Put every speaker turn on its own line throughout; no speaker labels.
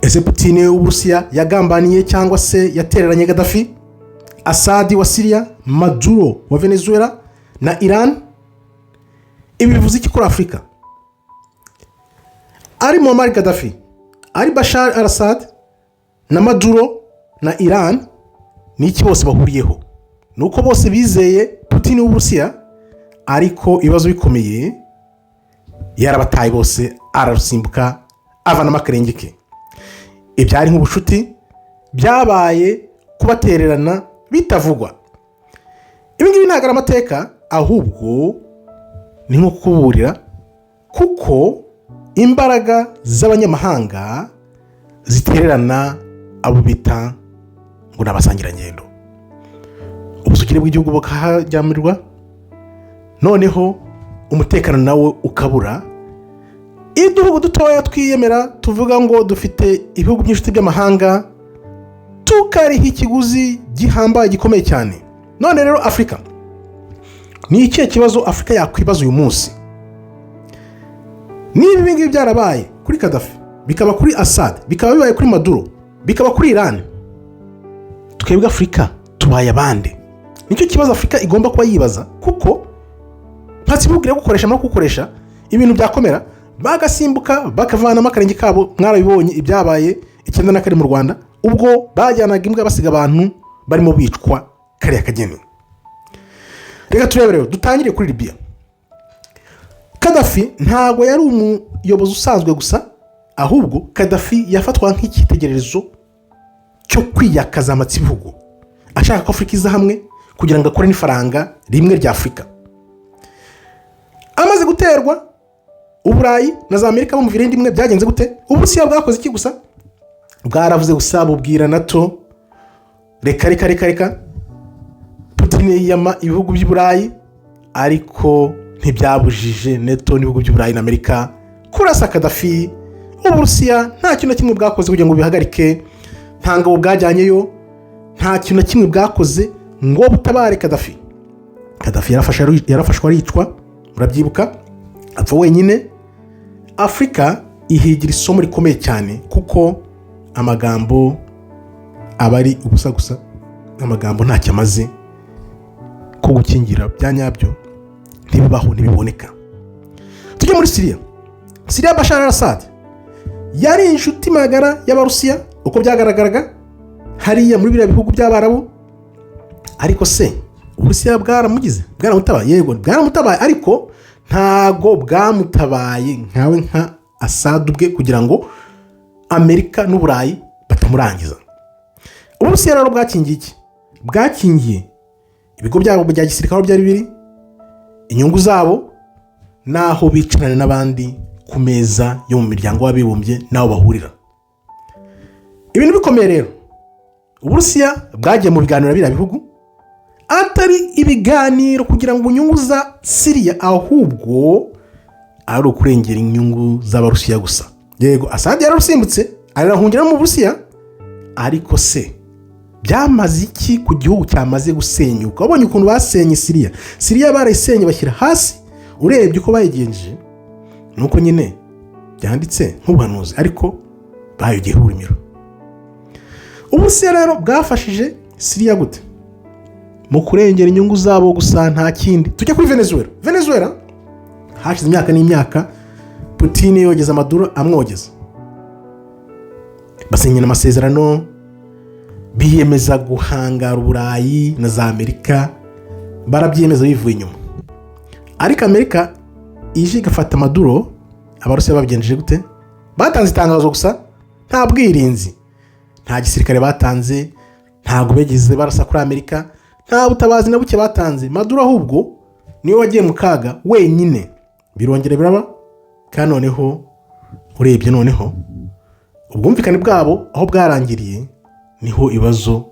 ese Putin w'Uburusiya yagambaniye cyangwa se yatereranye Gaddafi, Assad wa Syria, Maduro wa Venezuela na Iran? Ibi bivuze iki kuri Afurika? Ari Muammar Gaddafi, ari Bashar al-Assad na Maduro na Iran, ni iki bose bahuriyeho? Nuko bose bizeye Putin w'Uburusiya, ariko ibibazo bikomeye yarabataye bose, ararusimbuka avanamo akarenge ke. Ibyari nk'ubushuti byabaye kubatererana bitavugwa. Ibi ngibi ntabwo ari amateka, ahubwo ni nko kuburira, kuko imbaraga z'abanyamahanga zitererana abo bita ngo n'abasangirangendo. Ubusugire bw'igihugu bukahajyamirwa, noneho umutekano nawe ukabura. Iduhugu dutoya twiyemera tuvuga ngo dufite ibihugu by'inshuti by'amahanga, tukariha ikiguzi gihambaye gikomeye cyane. None rero Afurika, ni ikihe kibazo Afurika yakwibaza uyu munsi? Niba ibi ngibi byarabaye kuri Gaddafi, bikaba kuri Assad, bikaba bibaye kuri Maduro, bikaba kuri Iran, twebwe Afurika tubaye abande? Nicyo kibazo Afurika igomba kuba yibaza, kuko ntatsibugire gukoresha no gukoresha ibintu byakomera bagasimbuka bakavanamo akarenge kabo. Mwarabibonye ibyabaye 1994 mu Rwanda, ubwo bajyanaga imbwa basiga abantu barimo bicwa kariya kageni. Reka turebe rero, dutangire kuri Libya. Gaddafi ntago yari umuyobozi usanzwe gusa, ahubwo Gaddafi yafatwa nk'icyitegererezo cyo kwiyakaza amatsibihugu, ashaka ko Afurika iza hamwe kugira ngo akore n'ifaranga rimwe rya Afurika. Amaze guterwa, Uburayi na za Amerika bamuvira indi imwe. Byagenze gute? Uburusiya bwakoze iki gusa? Bwaravuze gusa bubwira NATO reka Putin yiyama ibihugu by'Uburayi, ariko ntibyabujije NATO n'ibihugu by'Uburayi na Amerika kurasa Gaddafi. Uburusiya nta kintu na kimwe bwakoze kugira ngo bihagarike, nta ngabo bwajyanyeyo, nta kintu na kimwe bwakoze ngo butabare Gaddafi. Gaddafi yarafashwe aricwa, murabyibuka, apfa wenyine. Afurika ihigira isomo rikomeye cyane, kuko amagambo aba ari ubusa gusa, amagambo ntacyo amaze, ko gukingira bya nyabyo ntibibaho, ntibiboneka. Tujye muri Syria. Bashar al-Assad yari inshuti magara y'Abarusiya uko byagaragaraga hariya muri biriya bihugu by'Abarabu, ariko se Uburusiya bwaramutabaye? Yego bwaramutabaye, ariko ntago bwamutabaye nkawe nka Assad ubwe kugira ngo Amerika n'Uburayi batamurangiza. Uburusiya rero bwakingiye iki? Bwakingiye ibigo byabo bya gisirikare byari biri, inyungu zabo, naho bicarana n'abandi ku meza yo mu miryango w'abibumbye naho bahurira. Ibintu bikomeye rero. Uburusiya bwagiye mu biganiro biriya bihugu, atari ibiganiro kugira ngo inyungu za Syria, ahubwo ari ukurengera inyungu z'Abarusiya gusa. Yego Assad yararusimbutse arahungira mu Burusiya, ariko se byamaze iki ku gihugu cyamaze gusenyuka? Wabonye ukuntu basenye Syria barayisenye bashyira hasi. Urebye uko bayigenje, nuko nyine byanditse nk'ubuhanuzi, ariko bayogeye urumiro. Uburusiya rero bwafashije Syria gute? Mu kurengera inyungu zabo gusa, nta kindi. Tujye kuri Venezuela. Hashize imyaka n'imyaka Putin yogeza Maduro amwogeza, basinyana amasezerano, biyemeza guhangara Uburayi na za Amerika, barabyemeza bivuye inyuma. Ariko Amerika ije igafata Maduro. Abarusiya babigenjeje gute? Batanze itangazo gusa, nta bwirinzi, nta gisirikare batanze, ntago begeze barasa kuri Amerika, nta butabazi na buke batanze. Maduro ahubwo niwe wagiye mu kaga wenyine. Birongera biraba, kandi noneho urebye, noneho ubwumvikane bwabo aho bwarangiriye niho ibibazo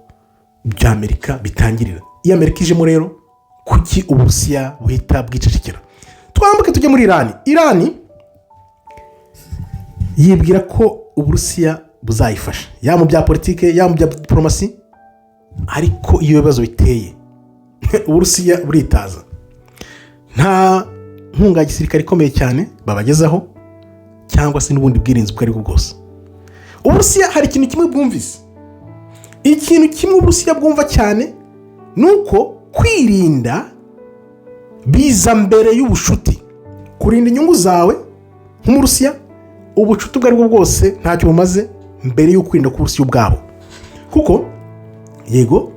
bya Amerika bitangirira. Iyo Amerika ijemo rero, kuki Uburusiya buhita bwicecekera? Twambuke tujye muri Iran yibwira ko Uburusiya buzayifasha, ya mu bya politike, ya mu bya diplomasi, ariko iyo bibazo biteye Uburusiya buritaza. Nta nkunga gisirikare ikomeye cyane babagezaho, cyangwa se n'ubundi bwirinzi bwari bwose. Uburusiya hari ikintu kimwe bwumvise, ikintu kimwe Uburusiya bwumva cyane nuko kwirinda biza mbere y'ubushuti. Kurinda inyungu zawe nk'Umurusiya, ubucuti ubwo aribwo bwose ntacyo bumaze mbere yo kwirinda k'Uburusiya ubwabo. Kuko yego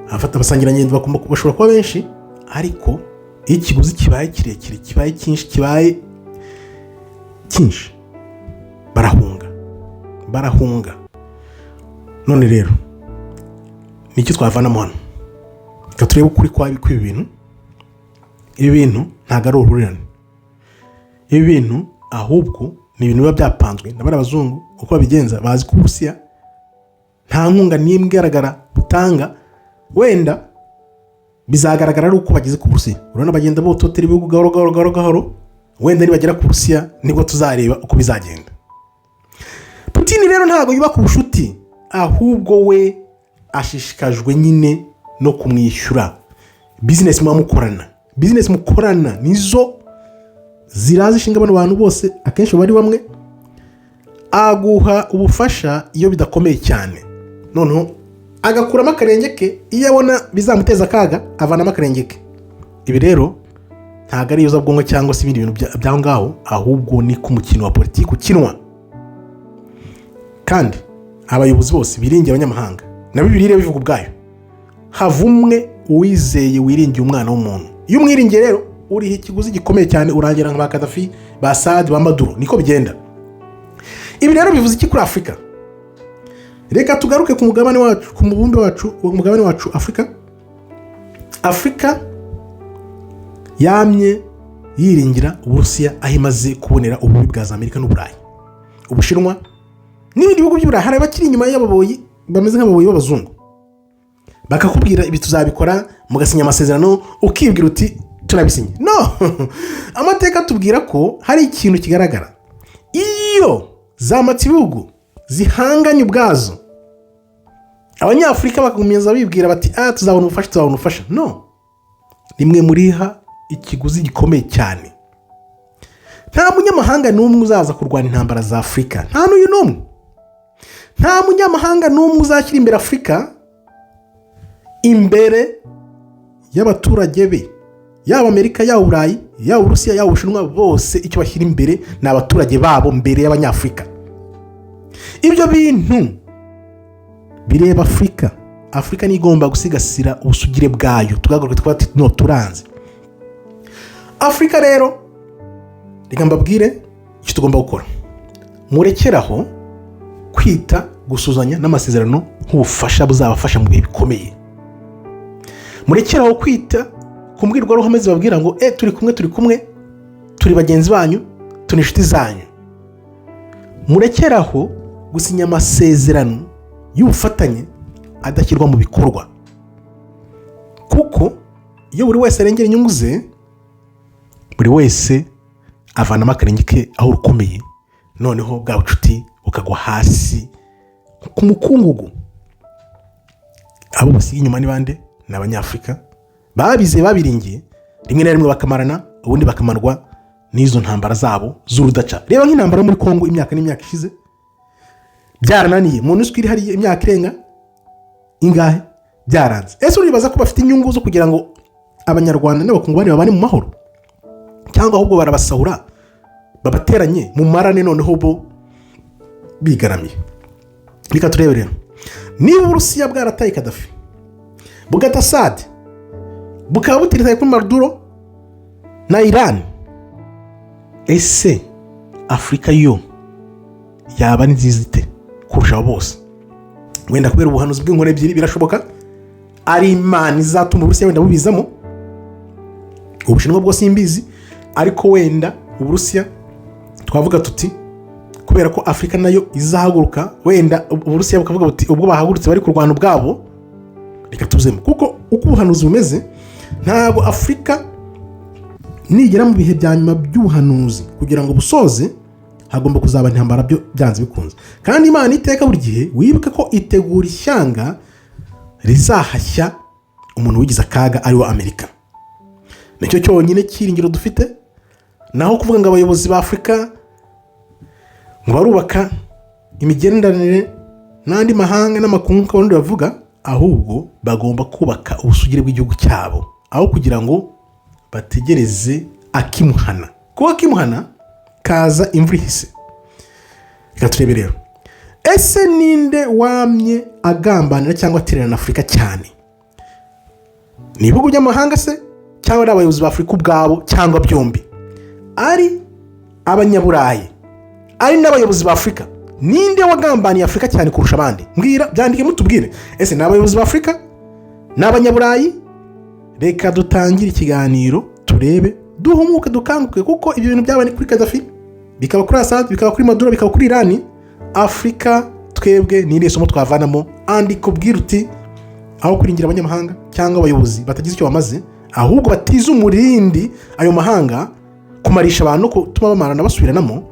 abafata abasangirangendo bashobora kuba benshi, ariko iyo ikiguzi kibaye kirekire, kibaye cyinshi, barahunga. None rero nicyo twavanamo hano, reka turebe ukuri kw'ibi bintu. Ibi bintu ntabwo ari uruhurirane, ibi bintu ahubwo ni ibintu biba byapanzwe n'abari abazungu. Uko babigenza, bazi ko Uburusiya nta nkunga n'imwe igaragara butanga, wenda bizagaragara ari uko bageze ku Burusiya. Urabona bagenda bototera ibihugu gahoro, wenda nibagera ku Burusiya nibwo tuzareba uko bizagenda. Putin rero ntabwo yubaka ubushuti, ahubwo we ashishikajwe nyine no kumwishyura. Business mukorana nizo ziraza ishinga bano bantu bose, akenshi bari bamwe. Aguha ubufasha iyo bidakomeye cyane, noneho agakuramo akarenge ke. Iyo abona bizamuteza akaga, avanamo akarenge ke. Ibi rero ntabwo ari iyozabwonko cyangwa se ibindi bintu byaho ngaho, ahubwo ni ku mukino wa politiki ukinwa. Kandi abayobozi bose biringiye abanyamahanga, na Bibiliya bivuga ubwayo, havumwe uwizeye wiringiye umwana w'umuntu. Iyo umwiringiye rero uriho ikiguzi gikomeye cyane, urangira nka ba Gaddafi, ba Saad, ba Maduro. Niko bigenda. Ibi rero bivuze iki kuri Afurika? Reka tugaruke ku mugabane wacu, ku mubumbe wacu, umugabane wacu Afurika. Afurika yamye yiringira Uburusiya aho imaze kubonera ububi bwa Amerika n'Uburayi, Ubushinwa n'ibindi bihugu by'Uburayi. Hari abakiri inyuma y'ababoyi bameze nk'ababoyi b'abazungu, bakakubwira ibi tuzabikora, mugasinya amasezerano, ukibwira uti turabisinye. No, amateka tubwira ko hari ikintu kigaragara. Iyo zamatse ibihugu zihanganye ubwazo, Abanyafurika bakagumiza bibwira bati tuzabona ubufasha. No, nimwe muriha ikiguzi gikomeye cyane. Nta munyamahanga n'umwe uzaza kurwana intambara za Afurika, nta n'uyu n'umwe. Nta munyamahanga n'umwe uzashyira imbere Afurika imbere y'abaturage be, yaba Amerika, yaba Uburayi, yaba Uburusiya, yaba Ubushinwa. Bose icyo bashyira imbere ni abaturage babo mbere y'Abanyafurika. Ibyo bintu bireba Afurika. Afurika ni igomba gusigasira ubusugire bwayo, tugaruka twati no turanze. Afurika rero reka mbabwire icyo tugomba gukora. Murekeraho kwita gusuzanya n'amasezerano nk'ubufasha buzabafasha mu bihe bikomeye. Murekeraho kwita kumbwirwa ruhame zibabwira ngo turi kumwe, turi bagenzi banyu, turi inshuti zanyu. Murekeraho gusinya amasezerano y'ubufatanye adashyirwa mu bikorwa, kuko iyo buri wese arengera inyungu ze, buri wese avanamo akarenge ke aho rukomeye, noneho bwa bucuti bukagwa hasi ku mukungugu. Abo basiga inyuma ni bande? Ni Abanyafurika babize, babiringiye, rimwe na rimwe bakamarana, ubundi bakamarwa n'izo ntambara zabo z'urudaca. Reba nk'intambara muri Kongo imyaka n'imyaka ishize, byarananiye. MONUSCO iri hari imyaka irenga ingahe, byaranze. Ese uribaza ko bafite inyungu zo kugira ngo Abanyarwanda n'Abakongomani babane mu mahoro, cyangwa ahubwo barabasahura babateranye mu marane, noneho bo bigaramiye? Reka turebe rero, niba Uburusiya bwarataye Gaddafi, bugata Saad, bukaba butiritaye kuri Maduro na Iran, ese Afurika yo yaba ni nziza ite kurusha bose? Wenda kubera ubuhanuzi bw'inkore ebyiri birashoboka ari Imana izatuma Uburusiya wenda bubizamo. Ubushinwa bwo simbizi, ariko wenda Uburusiya twavuga tuti kubera ko Afurika nayo izahaguruka, wenda Uburusiya bukavuga buti ubwo bahagurutse bari kurwana ubwabo, reka tuzemo. Kuko uko ubuhanuzi bumeze, ntabwo Afurika nigera mu bihe bya nyuma by'ubuhanuzi kugira ngo busoze, hagomba kuzaba intambara byo byanze bikunze. Kandi Imana iteka buri gihe wibuke ko itegura ishyanga rizahashya umuntu wigize akaga ari wa Amerika. Nicyo cyonyine cyiringiro dufite. Naho kuvuga ngo abayobozi ba Afurika ngo barubaka imigenderanire n'andi mahanga n'amakungu kandi bavuga, ahubwo bagomba kubaka ubusugire bw'igihugu cyabo aho kugira ngo bategereze akimuhana. Kuko akimuhana kaza imvura ihise. Reka turebe rero, ese ninde wamye agambanira cyangwa atererana Afurika cyane? Ni ibihugu by'amahanga se, cyangwa ari abayobozi ba Afurika ubwabo, cyangwa byombi? Ari abanyaburayi, ari n'abayobozi ba Afurika. Ninde wagambaniye Afurika cyane kurusha abandi? Mbwira, byandike mutubwire. Ese ni abayobozi ba Afurika? Ni abanyaburayi? Reka dutangire ikiganiro turebe, duhumuke dukanguke, kuko ibyo bintu byabaye kuri Gaddafi, bikaba kuri Assad, bikaba kuri Maduro, bikaba kuri Iran. Afurika twebwe ni irihe somo twavanamo? Andika ubwira uti, aho kuringira abanyamahanga cyangwa abayobozi batagize icyo bamaze, ahubwo batiza umurindi ayo mahanga kumarisha abantu, gutuma bamarana basubiranamo.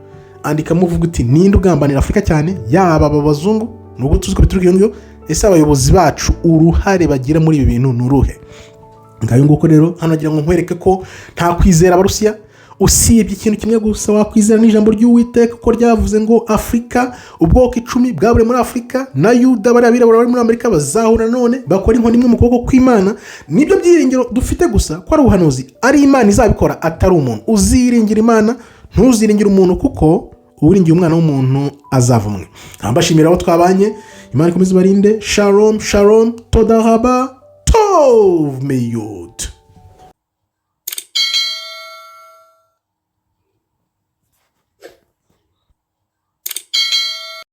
Andika muvuga uti, ninde ugambanira Afurika cyane? Yaba aba bazungu, nubwo tuzi ko bituruka iyo. Ese abayobozi bacu uruhare bagira muri ibi bintu nuruhe? Ngayo nguko rero, hano nagira ngo nkwereke ko nta kwizera Abarusiya, usibye ikintu kimwe gusa wakwizera n'ijambo ry'Uwiteka, ko ryavuze ngo Afurika, ubwoko 10 bwabure muri Afurika na Yuda, bari abirabura bari muri Amerika bazahura none bakora inkoni imwe mu kuboko kw'Imana. Nibyo byiringiro dufite gusa, ko ari ubuhanuzi, ari Imana izabikora, atari umuntu. Uziringira Imana, ntuziringire umuntu, kuko uwiringiye umwana w'umuntu azavumwe. Ambashimira abo twabanye, Imana ikomeze barinde. Shalom shalom, toda haba tov meyod.